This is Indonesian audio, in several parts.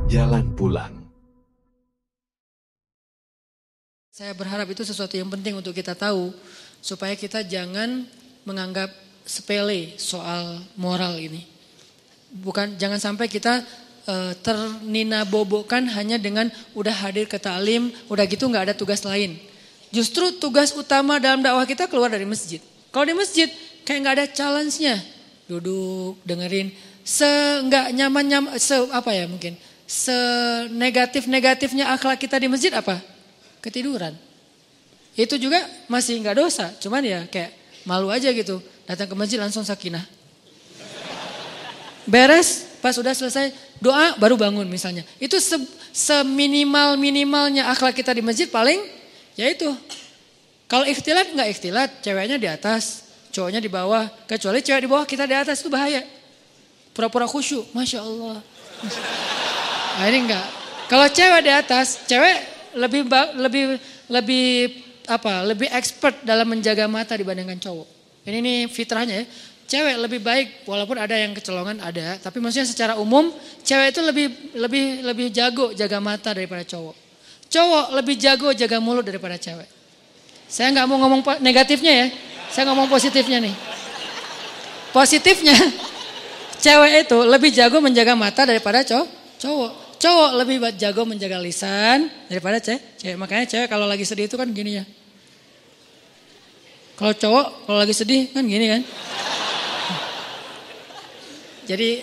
Jalan pulang. Saya berharap itu sesuatu yang penting untuk kita tahu supaya kita jangan menganggap sepele soal moral ini. Jangan sampai kita terninabobokan hanya dengan udah hadir ke taklim, udah gitu nggak ada tugas lain. Justru tugas utama dalam dakwah kita keluar dari masjid. Kalau di masjid kayak nggak ada challenge-nya, duduk dengerin, nggak nyaman mungkin senegatif-negatifnya akhlak kita di masjid apa? Ketiduran. Itu juga masih nggak dosa, cuman ya kayak malu aja gitu. Datang ke masjid langsung sakinah. Beres, pas udah selesai doa baru bangun misalnya. Itu seminimal-minimalnya akhlak kita di masjid paling ya itu. Kalau ikhtilat nggak ikhtilat, ceweknya di atas, cowoknya di bawah. Kecuali cewek di bawah kita di atas itu bahaya. Pura-pura khusyuk, Masya Allah. Nah ini enggak. Kalau cewek di atas, cewek lebih expert dalam menjaga mata dibandingkan cowok. Ini fitrahnya ya. Cewek lebih baik walaupun ada yang kecolongan ada, tapi maksudnya secara umum cewek itu lebih jago jaga mata daripada cowok. Cowok lebih jago jaga mulut daripada cewek. Saya nggak mau ngomong negatifnya ya, saya ngomong positifnya nih. Positifnya cewek itu lebih jago menjaga mata daripada cowok. Cowok lebih jago menjaga lisan daripada cewek. Makanya cewek kalau lagi sedih itu kan gini ya. Kalau cowok kalau lagi sedih kan gini kan. Jadi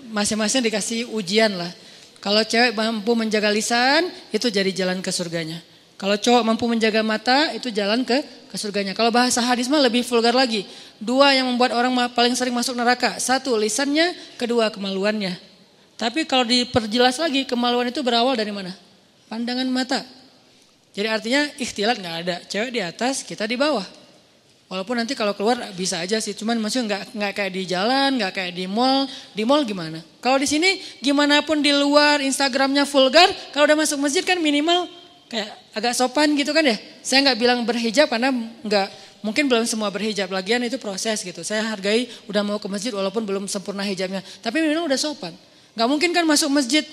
masing-masing dikasih ujian lah. Kalau cewek mampu menjaga lisan itu jadi jalan ke surganya. Kalau cowok mampu menjaga mata itu jalan ke surganya. Kalau bahasa hadis mah lebih vulgar lagi. 2 yang membuat orang paling sering masuk neraka. 1 lisannya, 2 kemaluannya. Tapi kalau diperjelas lagi kemaluan itu berawal dari mana? Pandangan mata. Jadi artinya ikhtilat nggak ada. Cewek di atas, kita di bawah. Walaupun nanti kalau keluar bisa aja sih. Cuman maksudnya nggak kayak di jalan, nggak kayak di mall. Di mall gimana? Kalau di sini gimana pun di luar Instagramnya vulgar. Kalau udah masuk masjid kan minimal kayak agak sopan gitu kan ya. Saya nggak bilang berhijab karena mungkin belum semua berhijab. Lagian itu proses gitu. Saya hargai udah mau ke masjid walaupun belum sempurna hijabnya. Tapi minimal udah sopan. Gak mungkin kan masuk masjid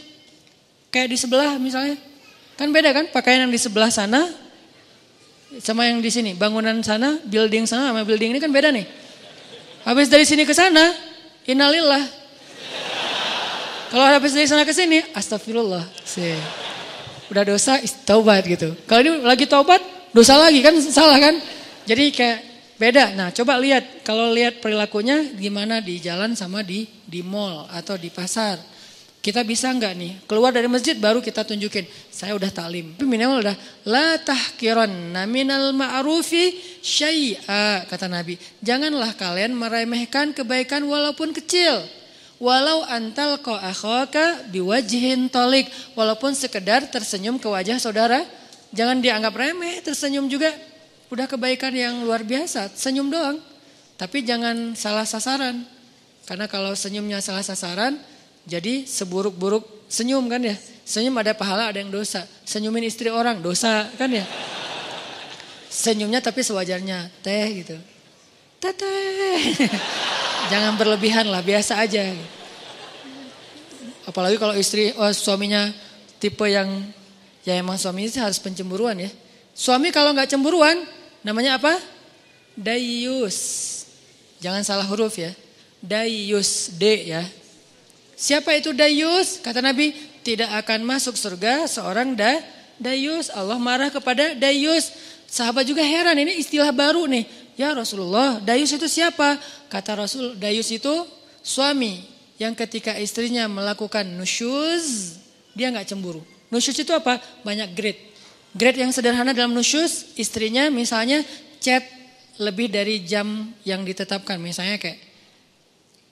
kayak di sebelah misalnya. Kan beda kan pakaian yang di sebelah sana sama yang di sini. Bangunan sana, building sana sama building ini kan beda nih. Habis dari sini ke sana, innalillah. Kalau habis dari sana ke sini, astagfirullah. Udah dosa, taubat gitu. Kalau ini lagi taubat, dosa lagi kan salah kan. Jadi kayak beda. Nah coba lihat, kalau lihat perilakunya gimana di jalan sama di mall atau di pasar. Kita bisa enggak nih keluar dari masjid baru kita tunjukin saya udah taklim. Tapi minimal udah la tahkiranna minal ma'rufi syai'a kata Nabi. Janganlah kalian meremehkan kebaikan walaupun kecil. Walau antal akhaka biwajhin tolik. Walaupun sekedar tersenyum ke wajah saudara. Jangan dianggap remeh, tersenyum juga udah kebaikan yang luar biasa. Senyum doang. Tapi jangan salah sasaran. Karena kalau senyumnya salah sasaran jadi seburuk-buruk senyum kan ya. Senyum ada pahala ada yang dosa. Senyumin istri orang dosa kan ya. Senyumnya tapi sewajarnya. Teh gitu. Teteh. Jangan berlebihan lah biasa aja. Apalagi kalau suaminya tipe yang ya emang suaminya harus pencemburuan ya. Suami kalau gak cemburuan namanya apa? Dayus. Jangan salah huruf ya. Dayus, D ya. Siapa itu dayus? Kata Nabi, tidak akan masuk surga seorang dayus. Allah marah kepada dayus. Sahabat juga heran, ini istilah baru nih. Ya Rasulullah, dayus itu siapa? Kata Rasul, dayus itu suami yang ketika istrinya melakukan nusyuz, dia gak cemburu. Nusyuz itu apa? Banyak grade. Grade yang sederhana dalam nusyuz, istrinya misalnya chat lebih dari jam yang ditetapkan. Misalnya kayak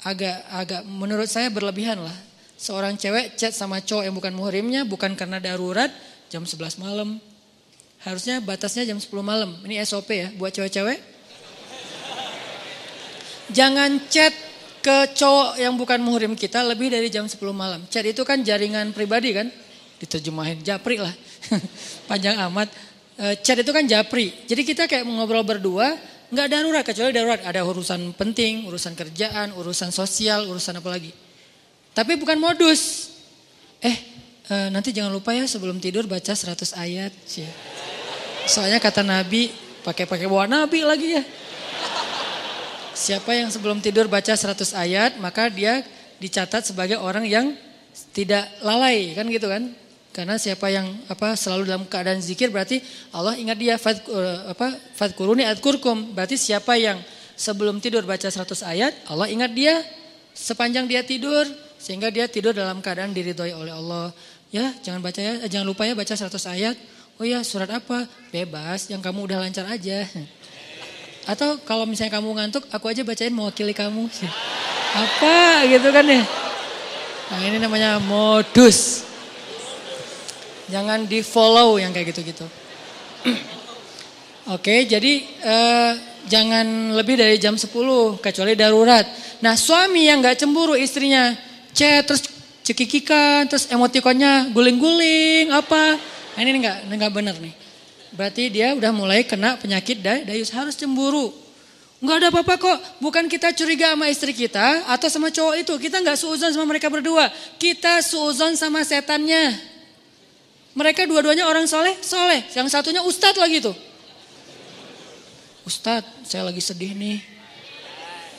agak menurut saya berlebihan lah. Seorang cewek chat sama cowok yang bukan muhrimnya bukan karena darurat jam 11 malam. Harusnya batasnya jam 10 malam. Ini SOP ya buat cewek-cewek. Jangan chat ke cowok yang bukan muhrim kita lebih dari jam 10 malam. Chat itu kan jaringan pribadi kan. Diterjemahin japri lah. Panjang amat. Chat itu kan japri. Jadi kita kayak ngobrol berdua. Enggak darurat, kecuali darurat. Ada urusan penting, urusan kerjaan, urusan sosial, urusan apa lagi. Tapi bukan modus. Nanti jangan lupa ya sebelum tidur baca 100 ayat. Soalnya kata Nabi, pakai bawa Nabi lagi ya. Siapa yang sebelum tidur baca 100 ayat, maka dia dicatat sebagai orang yang tidak lalai, kan gitu kan? Karena siapa yang selalu dalam keadaan zikir berarti Allah ingat dia. Fadkuruni adkurkum. Berarti siapa yang sebelum tidur baca 100 ayat, Allah ingat dia sepanjang dia tidur sehingga dia tidur dalam keadaan diridhoi oleh Allah. Ya, jangan lupa ya baca 100 ayat. Oh ya, surat apa? Bebas, yang kamu udah lancar aja. Atau kalau misalnya kamu ngantuk, aku aja bacain mewakili kamu. Apa gitu kan ya? Nah, ini namanya modus. Jangan di follow yang kayak gitu-gitu. Oke, jadi jangan lebih dari jam 10 kecuali darurat. Nah, suami yang gak cemburu istrinya chat terus cekikikan, terus emotikonnya guling-guling apa. Nah, ini enggak benar nih. Berarti dia udah mulai kena penyakit dayus, harus cemburu. Enggak ada apa-apa kok, bukan kita curiga sama istri kita atau sama cowok itu. Kita enggak suuzon sama mereka berdua. Kita suuzon sama setannya. Mereka dua-duanya orang soleh. Yang satunya ustadz lagi tuh. Ustadz, saya lagi sedih nih.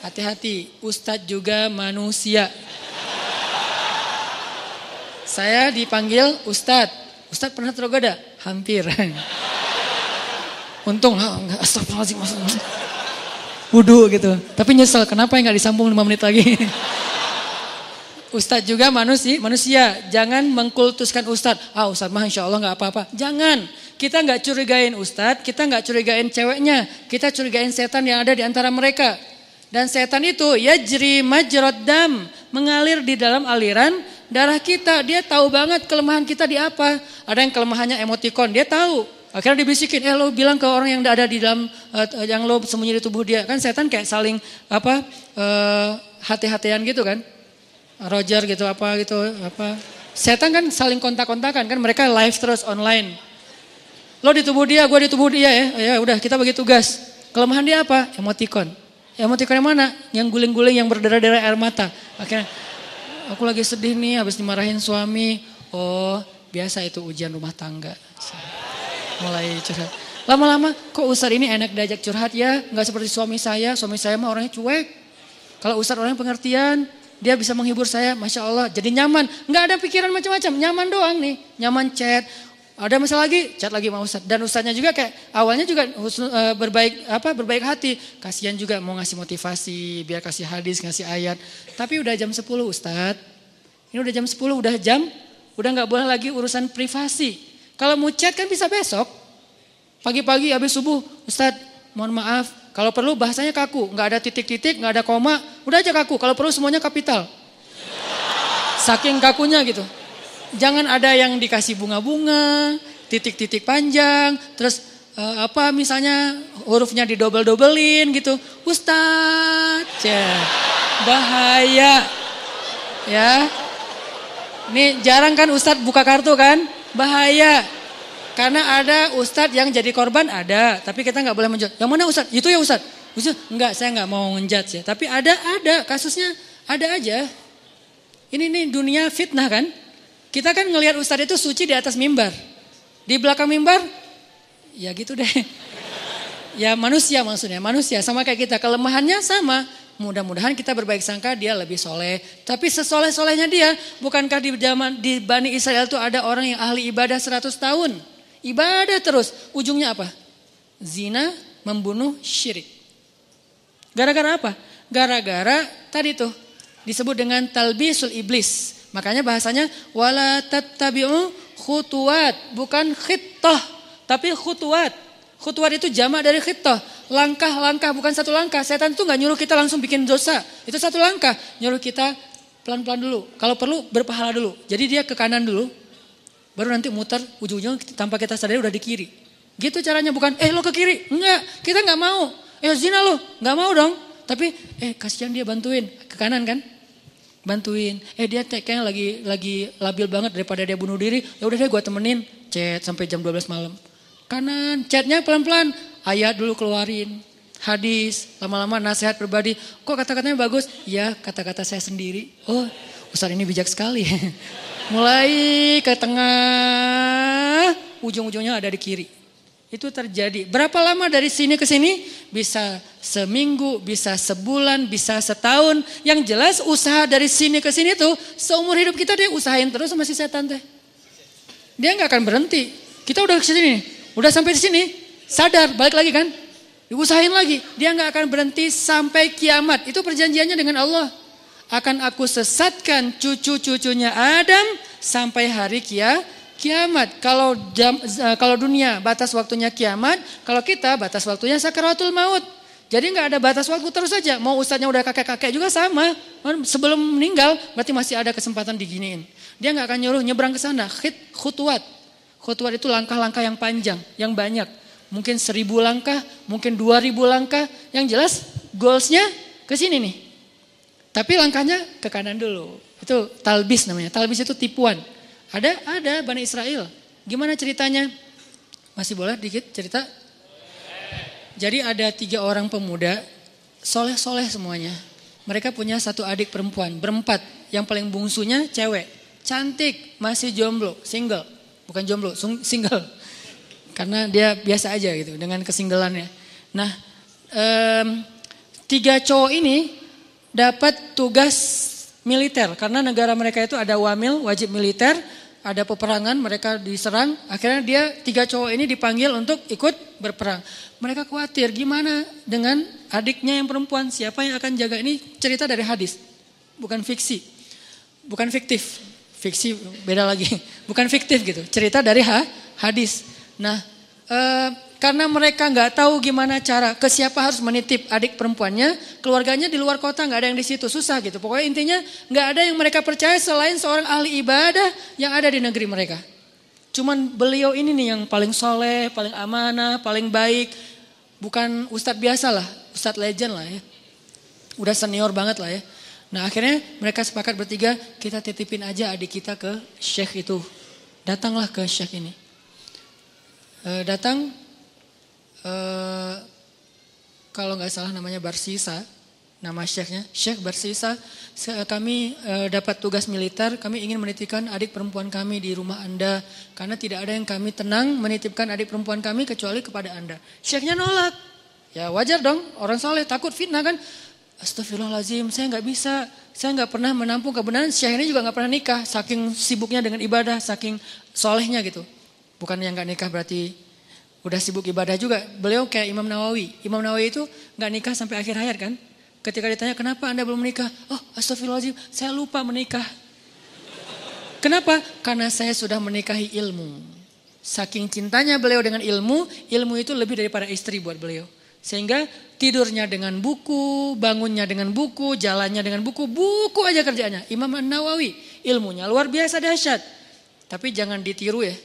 Hati-hati, ustadz juga manusia. Saya dipanggil ustadz. Ustadz pernah tergoda? Hampir. Untung, astagfirullahaladzim. Wudu gitu. Tapi nyesel, kenapa nggak disambung 5 menit lagi? Ustadz juga manusia. Jangan mengkultuskan ustadz. Ustadz mah insya Allah gak apa-apa. Jangan. Kita gak curigain ustadz. Kita gak curigain ceweknya. Kita curigain setan yang ada di antara mereka. Dan setan itu yajri majrad dam. Mengalir di dalam aliran darah kita. Dia tahu banget kelemahan kita di apa. Ada yang kelemahannya emotikon. Dia tahu. Akhirnya dibisikin. Lo bilang ke orang yang ada di dalam. Yang lo sembunyi di tubuh dia. Kan setan kayak saling hati-hatian gitu kan. Roger gitu apa. Setan kan saling kontak-kontakan kan, mereka live terus online. Lo di tubuh dia, gue di tubuh dia ya. Ya udah kita bagi tugas. Kelemahan dia apa? Emotikon. Emotikon yang mana? Yang guling-guling yang berdarah-darah air mata. Akhirnya aku lagi sedih nih habis dimarahin suami. Oh, biasa itu ujian rumah tangga. Mulai curhat. Lama-lama kok Ustadz ini enak diajak curhat ya? Enggak seperti suami saya mah orangnya cuek. Kalau Ustadz orangnya pengertian. Dia bisa menghibur saya, Masya Allah. Jadi nyaman, nggak ada pikiran macam-macam, nyaman doang nih. Nyaman chat, ada masalah lagi, chat lagi sama Ustadz. Dan Ustadznya juga kayak awalnya juga berbaik hati. Kasihan juga mau ngasih motivasi, biar kasih hadis, ngasih ayat. Tapi udah jam 10 Ustadz. Ini udah jam 10, udah nggak boleh lagi urusan privasi. Kalau mau chat kan bisa besok. Pagi-pagi habis subuh, Ustadz mohon maaf. Kalau perlu bahasanya kaku, nggak ada titik-titik, nggak ada koma, udah aja kaku. Kalau perlu semuanya kapital. Saking kakunya gitu. Jangan ada yang dikasih bunga-bunga, titik-titik panjang, terus misalnya hurufnya didobel-dobelin gitu. Ustadz, bahaya. Ya, ini jarang kan Ustadz buka kartu kan, bahaya. Karena ada ustadz yang jadi korban ada, tapi kita nggak boleh menjudge. Yang mana ustadz? Itu ya ustadz? Enggak, saya nggak mau ngejudge ya. Tapi ada kasusnya, ada aja. Ini dunia fitnah kan? Kita kan ngelihat ustadz itu suci di atas mimbar, di belakang mimbar, ya gitu deh. Ya manusia maksudnya, manusia sama kayak kita, kelemahannya sama. Mudah-mudahan kita berbaik sangka dia lebih soleh. Tapi sesoleh-solehnya dia, bukankah di Bani Israel itu ada orang yang ahli ibadah 100 tahun? Ibadah terus, ujungnya apa? Zina, membunuh, syirik. Gara-gara apa? Gara-gara tadi tuh disebut dengan talbisul iblis. Makanya bahasanya wala tattabi'u khutuwat, bukan khittah, tapi khutuwat. Khutuwat itu jamak dari khittah. Langkah-langkah, bukan satu langkah. Setan itu gak nyuruh kita langsung bikin dosa. Itu satu langkah. Nyuruh kita pelan-pelan dulu. Kalau perlu berpahala dulu. Jadi dia ke kanan dulu. Baru nanti muter ujung-ujung tanpa kita sadari udah di kiri. Gitu caranya, bukan lo ke kiri. Enggak, kita gak mau. Zina lo, gak mau dong. Tapi kasihan dia, bantuin. Ke kanan kan. Bantuin. Dia kayaknya lagi labil banget daripada dia bunuh diri. Ya udah deh gue temenin. Chat sampai jam 12 malam. Kanan, chatnya pelan-pelan. Ayat dulu keluarin. Hadis, lama-lama nasihat pribadi. Kok kata-katanya bagus? Ya, kata-kata saya sendiri. Oh, Ustaz ini bijak sekali. Mulai ke tengah, ujung-ujungnya ada di kiri. Itu terjadi. Berapa lama dari sini ke sini? Bisa seminggu, bisa sebulan, bisa setahun. Yang jelas usaha dari sini ke sini tuh seumur hidup kita dia usahain terus sama si setan teh. Dia nggak akan berhenti. Kita udah ke sini, udah sampai di sini, sadar balik lagi kan? Diusahain lagi. Dia nggak akan berhenti sampai kiamat. Itu perjanjiannya dengan Allah. Akan aku sesatkan cucu-cucunya Adam sampai hari kiamat. Kalau dunia batas waktunya kiamat, kalau kita batas waktunya sakaratul maut. Jadi nggak ada batas waktu, terus saja. Mau ustadznya udah kakek-kakek juga sama. Sebelum meninggal berarti masih ada kesempatan diginiin. Dia nggak akan nyuruh nyebrang ke sana. Khutwat. Khutwat itu langkah-langkah yang panjang, yang banyak. Mungkin 1000 langkah, mungkin 2000 langkah. Yang jelas goalsnya ke sini nih. Tapi langkahnya ke kanan dulu. Itu talbis namanya. Talbis itu tipuan. Ada Bani Israel. Gimana ceritanya? Masih boleh dikit cerita? Jadi ada 3 orang pemuda, soleh-soleh semuanya. Mereka punya 1 adik perempuan, berempat. Yang paling bungsunya cewek, cantik, masih jomblo, single. Bukan jomblo, single. Karena dia biasa aja gitu dengan kesinggelannya. Nah, 3 cowok ini dapat tugas militer. Karena negara mereka itu ada wamil, wajib militer. Ada peperangan, mereka diserang. Akhirnya dia 3 cowok ini dipanggil untuk ikut berperang. Mereka khawatir gimana dengan adiknya yang perempuan. Siapa yang akan jaga, ini cerita dari hadis. Bukan fiksi. Bukan fiktif. Fiksi beda lagi. Bukan fiktif gitu. Cerita dari hadis. Nah, karena mereka nggak tahu gimana cara, ke siapa harus menitip adik perempuannya, keluarganya di luar kota, nggak ada yang di situ, susah gitu. Pokoknya intinya nggak ada yang mereka percaya selain seorang ahli ibadah yang ada di negeri mereka. Cuman beliau ini nih yang paling soleh, paling amanah, paling baik. Bukan ustadz biasa lah, ustadz legend lah ya. Udah senior banget lah ya. Nah akhirnya mereka sepakat bertiga, kita titipin aja adik kita ke syekh itu. Datanglah ke syekh ini. Kalau nggak salah namanya Barsisa, nama syekhnya, Syekh Barsisa. Kami dapat tugas militer, kami ingin menitipkan adik perempuan kami di rumah Anda. Karena tidak ada yang kami tenang menitipkan adik perempuan kami kecuali kepada Anda. Syekhnya nolak. Ya wajar dong, orang soleh takut fitnah kan. Astagfirullahaladzim, saya nggak bisa. Saya nggak pernah menampung kebenaran. Syekh ini juga nggak pernah nikah, saking sibuknya dengan ibadah, saking solehnya gitu. Bukan yang nggak nikah berarti udah sibuk ibadah juga. Beliau kayak Imam Nawawi. Imam Nawawi itu gak nikah sampai akhir hayat kan. Ketika ditanya kenapa Anda belum menikah. Oh astagfirullahaladzim, saya lupa menikah. Kenapa? Karena saya sudah menikahi ilmu. Saking cintanya beliau dengan ilmu. Ilmu itu lebih daripada istri buat beliau. Sehingga tidurnya dengan buku, bangunnya dengan buku, jalannya dengan buku. Buku aja kerjaannya. Imam Nawawi ilmunya luar biasa dahsyat. Tapi jangan ditiru ya.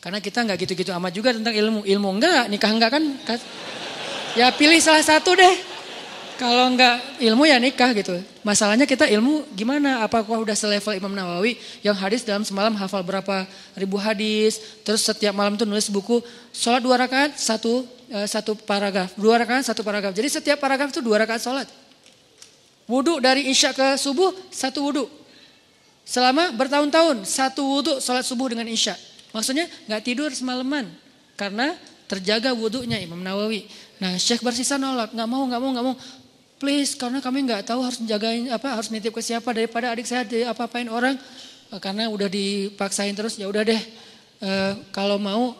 Karena kita nggak gitu-gitu amat juga tentang ilmu. Ilmu enggak, nikah enggak kan. Ya pilih salah satu deh. Kalau enggak ilmu ya nikah gitu. Masalahnya kita ilmu gimana? Apakah udah selevel Imam Nawawi yang hadis dalam semalam hafal berapa ribu hadis. Terus setiap malam tuh nulis buku. Sholat 2 rakaat, satu paragraf. 2 rakaat, 1 paragraf. Jadi setiap paragraf itu 2 rakaat sholat. Wudhu dari isya ke subuh, 1 wudhu. Selama bertahun-tahun, 1 wudhu sholat subuh dengan isya. Maksudnya gak tidur semalaman karena terjaga wudhunya Imam Nawawi. Nah Syekh Barsisa nolak, gak mau. Please, karena kami gak tahu harus jagain harus nitip ke siapa daripada adik saya apa-apain orang. Karena udah dipaksain terus, ya udah deh. Kalau mau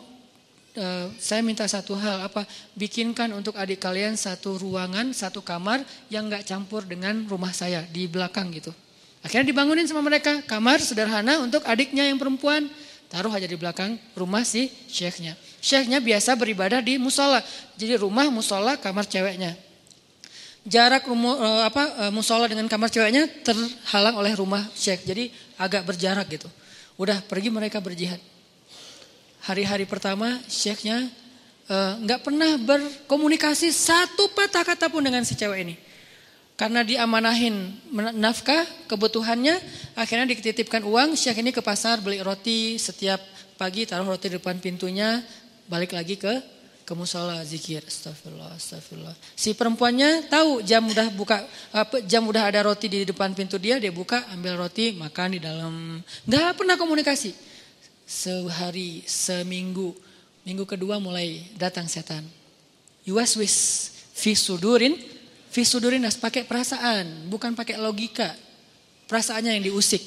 saya minta satu hal, bikinkan untuk adik kalian 1 ruangan, 1 kamar yang gak campur dengan rumah saya di belakang gitu. Akhirnya dibangunin sama mereka kamar sederhana untuk adiknya yang perempuan. Taruh aja di belakang rumah si syekhnya. Syekhnya biasa beribadah di musola. Jadi rumah, musola, kamar ceweknya. Jarak musola dengan kamar ceweknya terhalang oleh rumah syekh. Jadi agak berjarak gitu. Udah pergi mereka berjihad. Hari-hari pertama syekhnya gak pernah berkomunikasi 1 patah kata pun dengan si cewek ini. Karena diamanahin nafkah, kebutuhannya, akhirnya dititipkan uang, syekh ini ke pasar beli roti, setiap pagi taruh roti di depan pintunya, balik lagi ke ke musola zikir, astagfirullah, astagfirullah. Si perempuannya tahu jam udah ada roti di depan pintu dia buka, ambil roti, makan di dalam. Nggak pernah komunikasi. Sehari, seminggu, minggu kedua mulai datang setan. Yuwaswis fi sudurin nas, pakai perasaan, bukan pakai logika. Perasaannya yang diusik.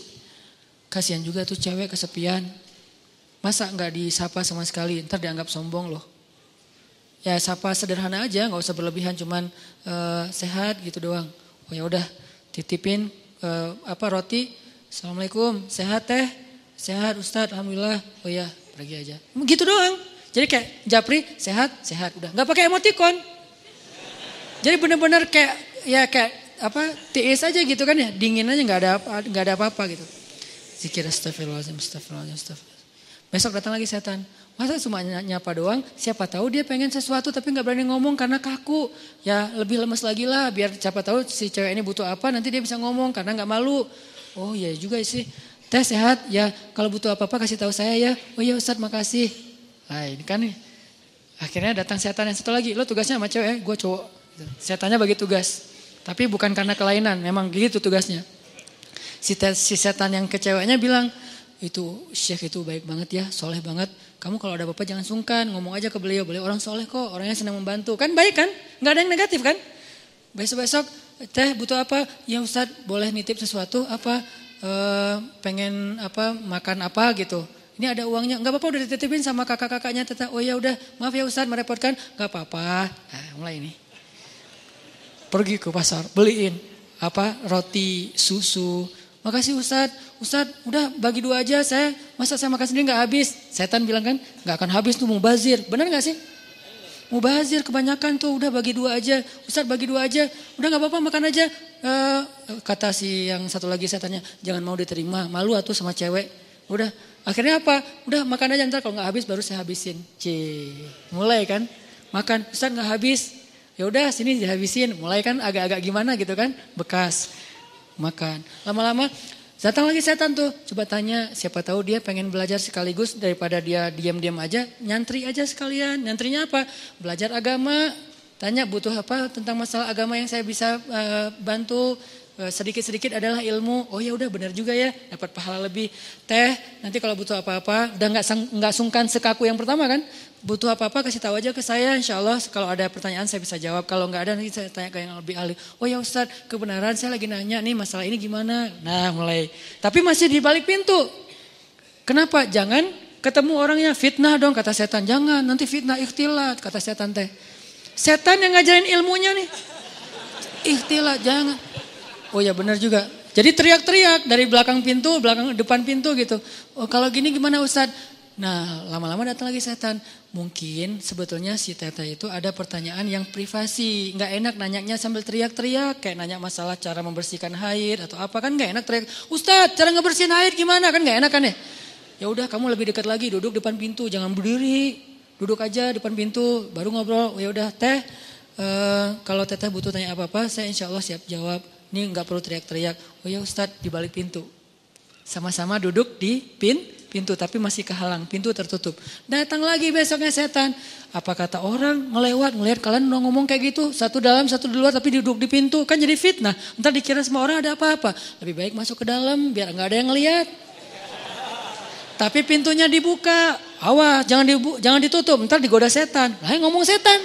Kasihan juga tuh cewek kesepian. Masa nggak disapa sama sekali, ntar dianggap sombong loh. Ya sapa sederhana aja, nggak usah berlebihan, cuman sehat gitu doang. Oh ya udah, titipin roti. Assalamualaikum, sehat teh, sehat Ustadz, alhamdulillah. Oh ya, pergi aja. Gitu doang. Jadi kayak japri, sehat, udah. Nggak pakai emoticon. Jadi benar-benar kayak tiis aja gitu kan ya, dingin aja, nggak ada apa-apa gitu. Zikir astagfirullahaladzim. Besok datang lagi setan. Masa cuma nyapa doang, siapa tahu dia pengen sesuatu tapi gak berani ngomong karena kaku. Ya lebih lemes lagi lah, biar siapa tahu si cewek ini butuh apa nanti dia bisa ngomong karena gak malu. Oh iya juga sih, teh sehat ya, kalau butuh apa-apa kasih tahu saya ya. Oh iya Ustadz makasih. Nah ini kan nih, akhirnya datang setan yang satu lagi. Lo tugasnya sama cewek, gue cowok. Setannya bagi tugas, tapi bukan karena kelainan, memang gitu tugasnya. Si setan yang ke ceweknya bilang, itu Syekh itu baik banget ya, soleh banget. Kamu kalau ada apa-apa jangan sungkan, ngomong aja ke beliau orang soleh kok, orangnya senang membantu. Kan baik kan? Gak ada yang negatif kan? Besok-besok, teh butuh apa? Ya Ustadz boleh nitip sesuatu apa? Pengen apa? Makan apa gitu. Ini ada uangnya, gak apa-apa udah dititipin sama kakak-kakaknya. Oh ya udah, maaf ya Ustadz merepotkan. Gak apa-apa. Nah mulai ini. Pergi ke pasar, beliin roti, susu. Makasih Ustadz udah bagi 2 aja, masa saya makan sendiri gak habis. Setan bilang kan gak akan habis tuh, mubazir. Benar gak sih? Mubazir kebanyakan tuh, udah bagi 2 aja. Ustadz bagi 2 aja, udah gak apa-apa makan aja. Kata si yang satu lagi setannya, jangan mau diterima, malu atuh sama cewek. Udah, akhirnya apa? Udah makan aja, ntar kalau gak habis baru saya habisin. Mulai kan, makan, Ustadz gak habis. Ya udah sini dihabisin, mulai kan agak-agak gimana gitu kan, bekas. Makan. Lama-lama datang lagi setan tuh. Coba tanya, siapa tahu dia pengen belajar sekaligus daripada dia diam-diam aja, nyantri aja sekalian. Nyantrinya apa? Belajar agama. Tanya butuh apa tentang masalah agama yang saya bisa bantu. Sedikit-sedikit adalah ilmu. Oh ya udah benar juga ya, dapat pahala lebih. Teh, nanti kalau butuh apa-apa, udah nggak sungkan sekaku yang pertama kan? Butuh apa-apa kasih tahu aja ke saya, insya Allah kalau ada pertanyaan saya bisa jawab. Kalau nggak ada nanti saya tanya ke yang lebih ahli. Oh ya Ustadz, kebenaran saya lagi nanya nih masalah ini gimana? Nah mulai, tapi masih di balik pintu. Kenapa? Jangan ketemu orangnya, fitnah dong kata setan. Jangan, nanti fitnah ikhtilat kata setan teh. Setan yang ngajarin ilmunya nih, ikhtilat jangan. Oh ya benar juga. Jadi teriak-teriak dari belakang depan pintu gitu. Oh kalau gini gimana Ustadz? Nah lama-lama datang lagi setan. Mungkin sebetulnya si Teta itu ada pertanyaan yang privasi. Gak enak nanyanya sambil teriak-teriak. Kayak nanya masalah cara membersihkan haid atau apa kan gak enak teriak. Ustadz cara ngebersihin haid gimana kan gak enak kan ya. Ya udah kamu lebih dekat lagi duduk depan pintu. Jangan berdiri. Duduk aja depan pintu baru ngobrol. Ya udah teh kalau Teta butuh tanya apa-apa saya insya Allah siap jawab. Ini gak perlu teriak-teriak. Oh ya Ustadz di balik pintu. Sama-sama duduk di pintu tapi masih kehalang, pintu tertutup. Datang lagi besoknya setan. Apa kata orang ngelihat kalian udah ngomong kayak gitu. Satu dalam satu di luar tapi duduk di pintu. Kan jadi fitnah. Ntar dikira semua orang ada apa-apa. Lebih baik masuk ke dalam biar gak ada yang ngelihat. Tapi pintunya dibuka. Awas jangan ditutup. Ntar digoda setan. Lah ngomong setan.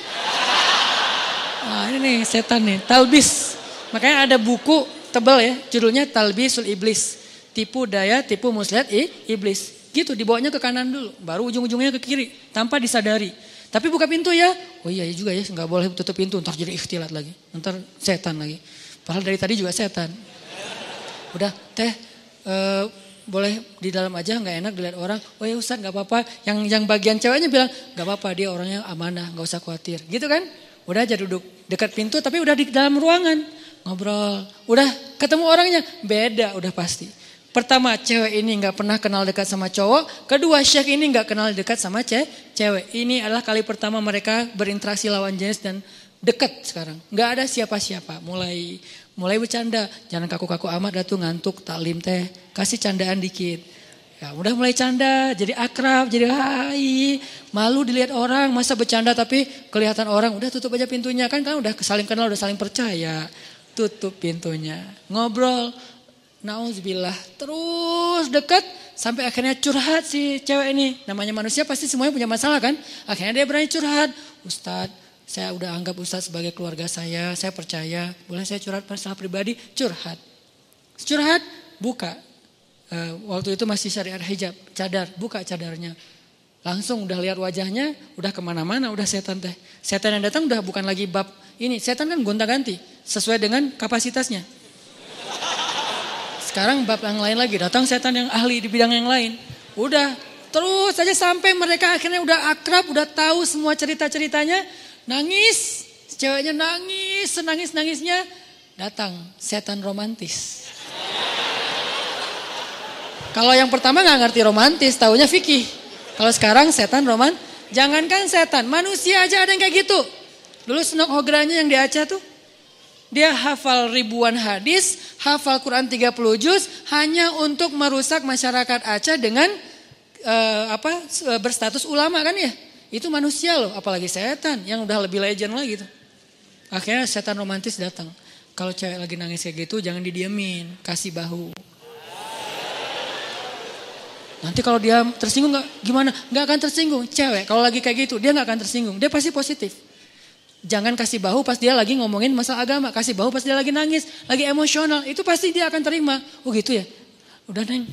Nah ini nih setan nih. Talbis. Makanya ada buku tebal ya, judulnya Talbisul Iblis. Tipu daya, tipu muslihat iblis. Gitu dibawanya ke kanan dulu, baru ujung-ujungnya ke kiri tanpa disadari. Tapi buka pintu ya. Oh iya juga ya, nggak boleh tutup pintu, ntar jadi ikhtilat lagi. Ntar setan lagi. Padahal dari tadi juga setan. Udah teh boleh di dalam aja, nggak enak dilihat orang. Oh ya Ustadz nggak apa-apa. Yang bagian ceweknya bilang nggak apa-apa, dia orangnya amanah, nggak usah khawatir. Gitu kan? Udah aja duduk dekat pintu tapi udah di dalam ruangan. Ngobrol, udah ketemu orangnya, beda udah pasti. Pertama cewek ini gak pernah kenal dekat sama cowok. Kedua Syekh ini gak kenal dekat sama cewek. Ini adalah kali pertama mereka berinteraksi lawan jenis dan dekat sekarang. Gak ada siapa-siapa, mulai bercanda. Jangan kaku-kaku amat dah tuh ngantuk taklim teh, kasih candaan dikit. Ya, udah mulai canda, jadi akrab, jadi hai. Malu dilihat orang, masa bercanda tapi kelihatan orang. Udah tutup aja pintunya, kan udah saling kenal, udah saling percaya. Tutup pintunya, ngobrol. Nauzubillah, terus dekat sampai akhirnya curhat si cewek ini. Namanya manusia pasti semuanya punya masalah kan. Akhirnya dia berani curhat. Ustadz, saya udah anggap Ustadz sebagai keluarga saya percaya. Boleh saya curhat masalah pribadi? Curhat. Curhat, buka. Waktu itu masih syariat hijab, cadar, buka cadarnya. Langsung udah lihat wajahnya, udah kemana-mana, udah setan teh. Setan yang datang udah bukan lagi bab ini. Setan kan gonta-ganti, sesuai dengan kapasitasnya. Sekarang bab yang lain lagi, datang setan yang ahli di bidang yang lain. Udah, terus saja sampai mereka akhirnya udah akrab, udah tahu semua cerita-ceritanya. Nangis, ceweknya nangis, senangis-nangisnya. Datang setan romantis. Kalau yang pertama gak ngerti romantis, taunya fikih. Kalau sekarang setan jangankan setan, manusia aja ada yang kayak gitu. Dulu Senok Hogranya yang di Aceh tuh, dia hafal ribuan hadis, hafal Quran 30 juz, hanya untuk merusak masyarakat Aceh dengan berstatus ulama kan ya. Itu manusia loh, apalagi setan yang udah lebih legend lagi tuh. Akhirnya setan romantis datang. Kalau cewek lagi nangis kayak gitu jangan didiemin, kasih bahu. Nanti kalau dia tersinggung gimana? Gak akan tersinggung. Cewek kalau lagi kayak gitu dia gak akan tersinggung. Dia pasti positif. Jangan kasih bahu pas dia lagi ngomongin masalah agama. Kasih bahu pas dia lagi nangis, lagi emosional. Itu pasti dia akan terima. Oh gitu ya? Udah Neng.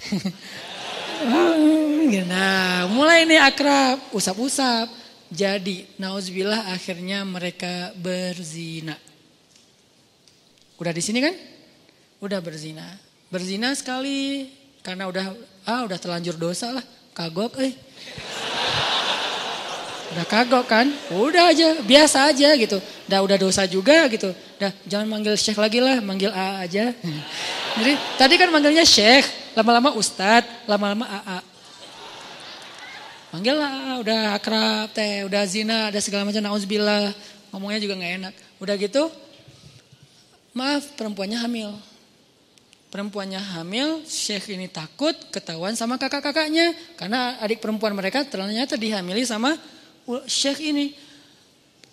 Nah mulai nih akrab. Usap-usap. Jadi nauzubillah akhirnya mereka berzina. Udah di sini kan? Udah berzina. Berzina sekali. Karena udah terlanjur dosa lah. Kagok Udah kagok kan. Udah aja, biasa aja gitu. Udah dosa juga gitu. Jangan manggil Syekh lagi lah, manggil A aja. Jadi tadi kan manggilnya Syekh, lama-lama Ustadz, lama-lama AA. Manggil lah, udah akrab teh, udah zina, ada segala macam, nauzubillah. Ngomongnya juga gak enak. Udah gitu, maaf perempuannya hamil. Perempuannya hamil, Syekh ini takut ketahuan sama kakak-kakaknya. Karena adik perempuan mereka ternyata dihamili sama Syekh ini.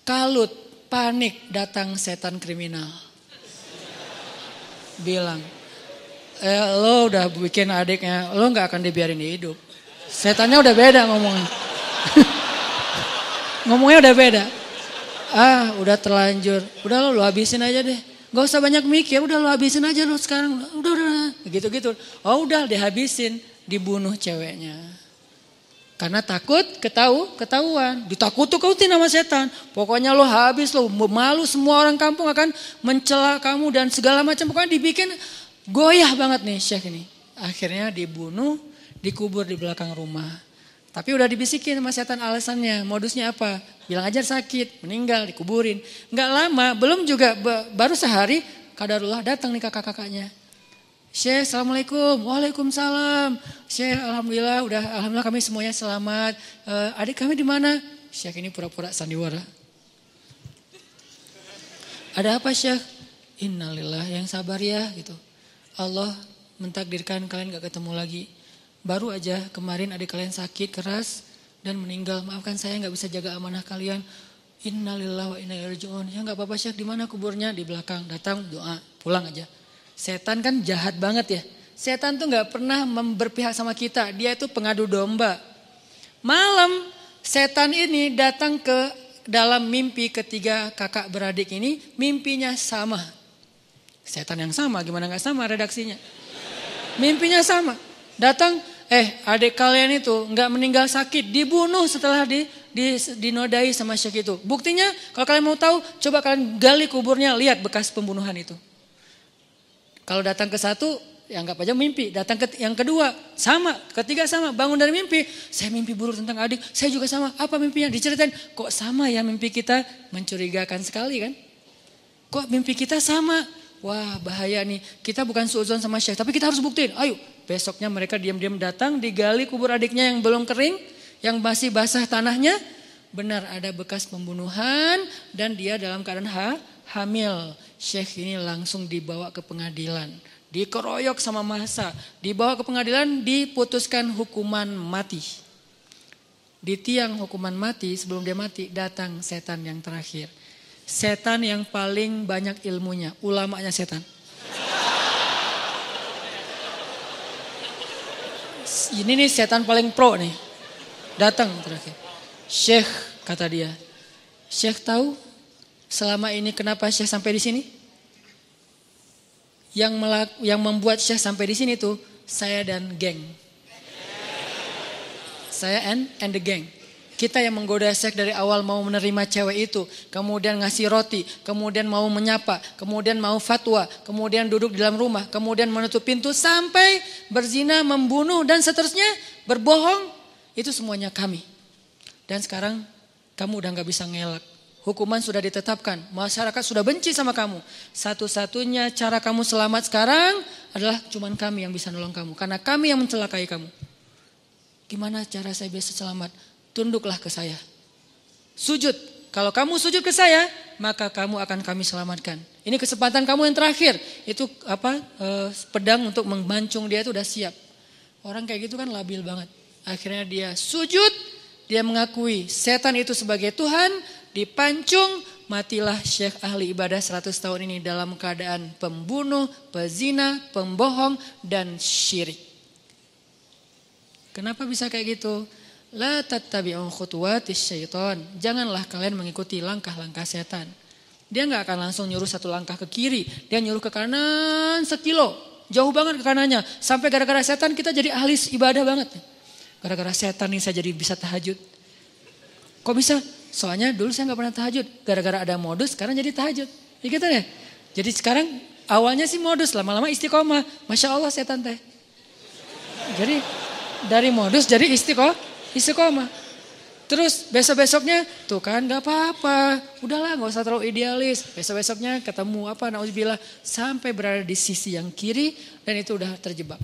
Kalut, panik, datang setan kriminal. Bilang, lo udah bikin adiknya, lo gak akan dibiarin hidup. Setannya udah beda ngomongnya. Ngomongnya udah beda. Udah terlanjur, udah lo habisin aja deh. Gak usah banyak mikir, udah lo habisin aja lo sekarang. Udah. Gitu-gitu. Oh udah dihabisin, dibunuh ceweknya. Karena takut ketahuan. Ditakut-takutin sama setan. Pokoknya lo habis, lo malu, semua orang kampung akan mencela kamu dan segala macam. Pokoknya dibikin goyah banget nih Syekh ini. Akhirnya dibunuh, dikubur di belakang rumah. Tapi udah dibisikin sama setan alasannya, modusnya apa? Bilang aja sakit, meninggal, dikuburin. Nggak lama, belum juga, baru sehari, kadarullah datang nih kakak-kakaknya. Syekh, assalamualaikum, waalaikumsalam. Syekh, alhamdulillah kami semuanya selamat. Adik kami di mana? Syekh ini pura-pura sandiwara. Ada apa Syekh? Innalillah, yang sabar ya gitu. Allah mentakdirkan kalian gak ketemu lagi. Baru aja kemarin adik kalian sakit keras dan meninggal. Maafkan saya gak bisa jaga amanah kalian. Innalillahi wa inna ilaihi raji'un. Ya gak apa-apa Syekh, di mana kuburnya? Di belakang. Datang doa, pulang aja. Setan kan jahat banget ya. Setan tuh gak pernah berpihak sama kita. Dia itu pengadu domba. Malam setan ini datang ke dalam mimpi ketiga kakak beradik ini. Mimpinya sama. Setan yang sama, gimana gak sama redaksinya. Mimpinya sama. Datang, adik kalian itu gak meninggal sakit, dibunuh setelah dinodai sama Syekh itu. Buktinya kalau kalian mau tahu, coba kalian gali kuburnya, lihat bekas pembunuhan itu. Kalau datang ke satu, ya anggap aja mimpi. Datang ke yang kedua, sama. Ketiga sama, bangun dari mimpi. Saya mimpi buruk tentang adik, saya juga sama. Apa mimpinya? Diceritain, kok sama ya mimpi kita? Mencurigakan sekali kan? Kok mimpi kita sama? Wah bahaya nih, kita bukan suudzon sama Syekh, tapi kita harus buktiin. Ayo, besoknya mereka diam-diam datang, digali kubur adiknya yang belum kering, yang masih basah tanahnya. Benar ada bekas pembunuhan dan dia dalam keadaan hamil. Syekh ini langsung dibawa ke pengadilan, dikeroyok sama massa, dibawa ke pengadilan, diputuskan hukuman mati. Di tiang hukuman mati, sebelum dia mati, datang setan yang terakhir. Setan yang paling banyak ilmunya, ulamanya setan. Ini nih setan paling pro nih. Datang terakhir. Syekh, kata dia. Syekh tahu selama ini kenapa Syekh sampai di sini? Yang membuat Syekh sampai di sini tuh saya dan geng. Saya and the gang. Kita yang menggoda Syekh dari awal mau menerima cewek itu, kemudian ngasih roti, kemudian mau menyapa, kemudian mau fatwa, kemudian duduk di dalam rumah, kemudian menutup pintu sampai berzina, membunuh dan seterusnya, berbohong, itu semuanya kami. Dan sekarang kamu udah gak bisa ngelak. Hukuman sudah ditetapkan, masyarakat sudah benci sama kamu. Satu-satunya cara kamu selamat sekarang adalah cuman kami yang bisa nolong kamu, karena kami yang mencelakai kamu. Gimana cara saya bisa selamat? Tunduklah ke saya. Sujud. Kalau kamu sujud ke saya, maka kamu akan kami selamatkan. Ini kesempatan kamu yang terakhir. Itu pedang untuk membancung dia itu udah siap. Orang kayak gitu kan labil banget. Akhirnya dia sujud, dia mengakui setan itu sebagai Tuhan, dipancung, matilah Syekh ahli ibadah 100 tahun ini dalam keadaan pembunuh, pezina, pembohong dan syirik. Kenapa bisa kayak gitu? La tattabi'u khutuwatis syaitan. Janganlah kalian mengikuti langkah-langkah setan. Dia gak akan langsung nyuruh satu langkah ke kiri. Dia nyuruh ke kanan 1 kilo. Jauh banget ke kanannya. Sampai gara-gara setan kita jadi ahli ibadah banget. Gara-gara setan nih saya jadi bisa tahajud. Kok bisa? Soalnya dulu saya gak pernah tahajud. Gara-gara ada modus sekarang jadi tahajud. Ya gitu deh. Jadi sekarang awalnya sih modus. Lama-lama istiqomah. Masya Allah setan teh. Jadi dari modus jadi istiqomah. Terus besok-besoknya tuh kan gak apa-apa. Udahlah gak usah terlalu idealis. Besok-besoknya ketemu na'udzubillah. Sampai berada di sisi yang kiri. Dan itu udah terjebak.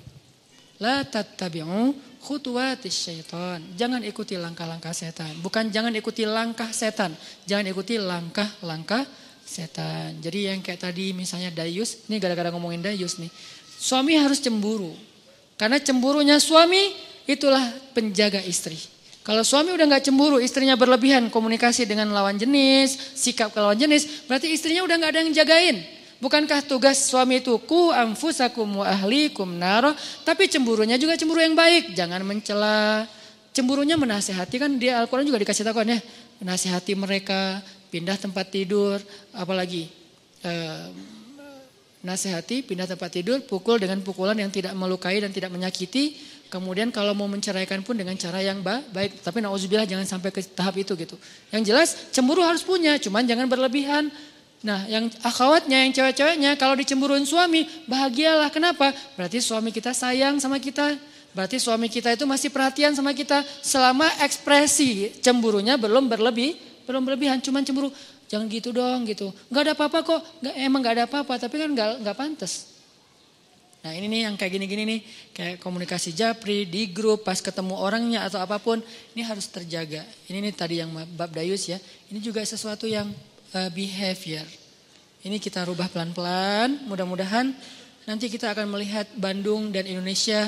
La tattabi'u khutuwatis syaitan. Jangan ikuti langkah-langkah setan. Bukan jangan ikuti langkah setan. Jangan ikuti langkah-langkah setan. Jadi yang kayak tadi misalnya dayus. Ini gara-gara ngomongin dayus nih. Suami harus cemburu. Karena cemburunya suami itulah penjaga istri. Kalau suami udah gak cemburu, istrinya berlebihan komunikasi dengan lawan jenis, sikap ke lawan jenis, berarti istrinya udah gak ada yang jagain. Bukankah tugas suami itu ku anfusakum wa ahlikum naro, tapi cemburunya juga cemburu yang baik, jangan mencela. Cemburunya menasehati, kan dia Al-Quran juga dikasih tahu kan ya, menasehati mereka, pindah tempat tidur, apalagi nasihati, pindah tempat tidur, pukul dengan pukulan yang tidak melukai dan tidak menyakiti. Kemudian kalau mau menceraikan pun dengan cara yang baik. Tapi na'udzubillah jangan sampai ke tahap itu gitu. Yang jelas cemburu harus punya, cuman jangan berlebihan. Nah yang akhwatnya, yang cewek-ceweknya kalau dicemburuin suami, bahagialah. Kenapa? Berarti suami kita sayang sama kita. Berarti suami kita itu masih perhatian sama kita. Selama ekspresi cemburunya belum berlebihan, cuman cemburu. Jangan gitu dong gitu. Gak ada apa-apa kok, emang gak ada apa-apa, tapi kan gak pantas. Nah ini nih yang kayak gini-gini nih, kayak komunikasi japri, di grup, pas ketemu orangnya atau apapun, ini harus terjaga. Ini nih tadi yang bab dayus ya, ini juga sesuatu yang behavior. Ini kita rubah pelan-pelan, mudah-mudahan nanti kita akan melihat Bandung dan Indonesia,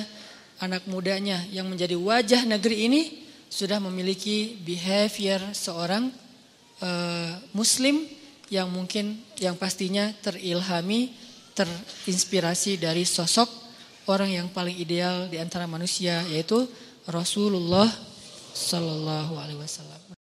anak mudanya yang menjadi wajah negeri ini, sudah memiliki behavior seorang muslim yang mungkin, yang pastinya terilhami, terinspirasi dari sosok orang yang paling ideal di antara manusia, yaitu Rasulullah Sallallahu Alaihi Wasallam.